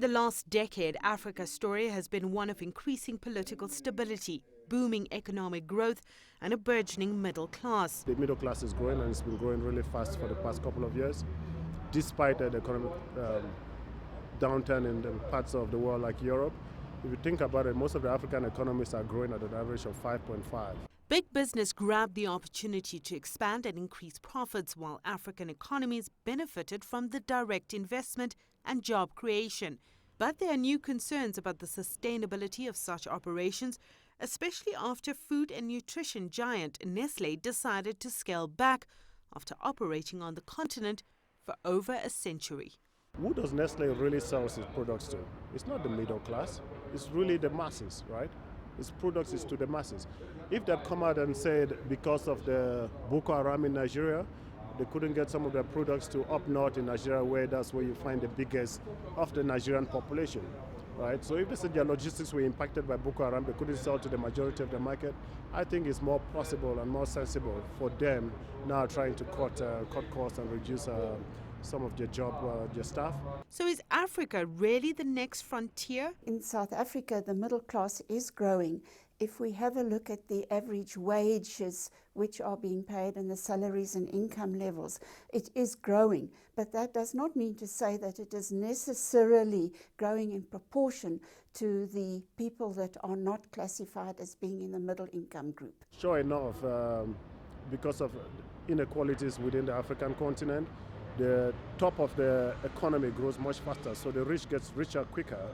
the last decade, Africa's story has been one of increasing political stability, booming economic growth, and a burgeoning middle class. The middle class is growing, and it's been growing really fast for the past couple of years, despite the economic downturn in the parts of the world like Europe. If you think about it, most of the African economies are growing at an average of 5.5. Big business grabbed the opportunity to expand and increase profits, while African economies benefited from the direct investment and job creation. But there are new concerns about the sustainability of such operations, especially after food and nutrition giant Nestlé decided to scale back after operating on the continent for over a century. Who does Nestlé really sell its products to? It's not the middle class, it's really the masses, right? Its products is to the masses. If they'd come out and said because of the Boko Haram in Nigeria, they couldn't get some of their products to up north in Nigeria, where that's where you find the biggest of the Nigerian population, right? So if they said their logistics were impacted by Boko Haram, they couldn't sell to the majority of the market, I think it's more possible and more sensible for them now trying to cut costs and reduce some of their staff. So is Africa really the next frontier? In South Africa, the middle class is growing. If we have a look at the average wages which are being paid and the salaries and income levels, it is growing. But that does not mean to say that it is necessarily growing in proportion to the people that are not classified as being in the middle income group. Sure enough, because of inequalities within the African continent, the top of the economy grows much faster, so the rich gets richer quicker.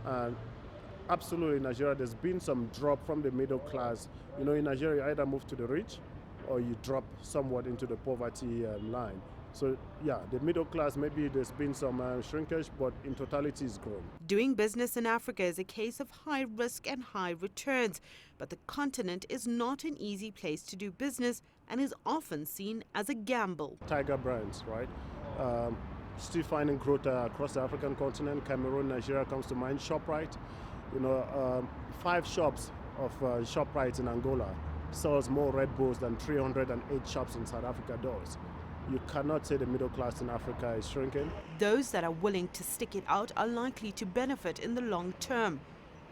And absolutely, in Nigeria, there's been some drop from the middle class. You know, in Nigeria, you either move to the rich or you drop somewhat into the poverty line. So, yeah, the middle class, maybe there's been some shrinkage, but in totality, it's grown. Doing business in Africa is a case of high risk and high returns. But the continent is not an easy place to do business and is often seen as a gamble. Tiger brands, right? Still finding growth across the African continent. Cameroon, Nigeria comes to mind. ShopRite, 5 shops of ShopRite in Angola sells more Red Bulls than 308 shops in South Africa does. You cannot say the middle class in Africa is shrinking. Those that are willing to stick it out are likely to benefit in the long term.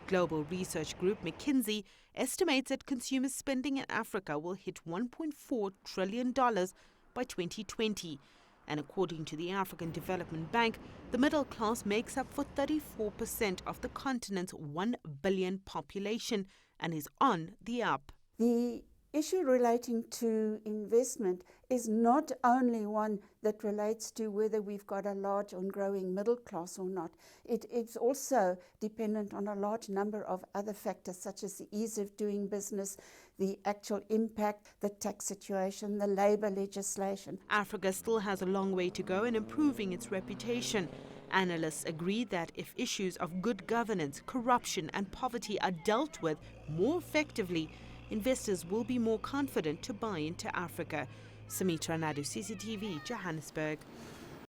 Global research group McKinsey estimates that consumer spending in Africa will hit $1.4 trillion by 2020. And according to the African Development Bank, the middle class makes up for 34% of the continent's 1 billion population and is on the up. The issue relating to investment is not only one that relates to whether we've got a large and growing middle class or not. It's also dependent on a large number of other factors, such as the ease of doing business, the actual impact, the tax situation, the labor legislation. Africa still has a long way to go in improving its reputation. Analysts agree that if issues of good governance, corruption and poverty are dealt with more effectively, investors will be more confident to buy into Africa. Sumitra, Nydoo, CCTV, Johannesburg.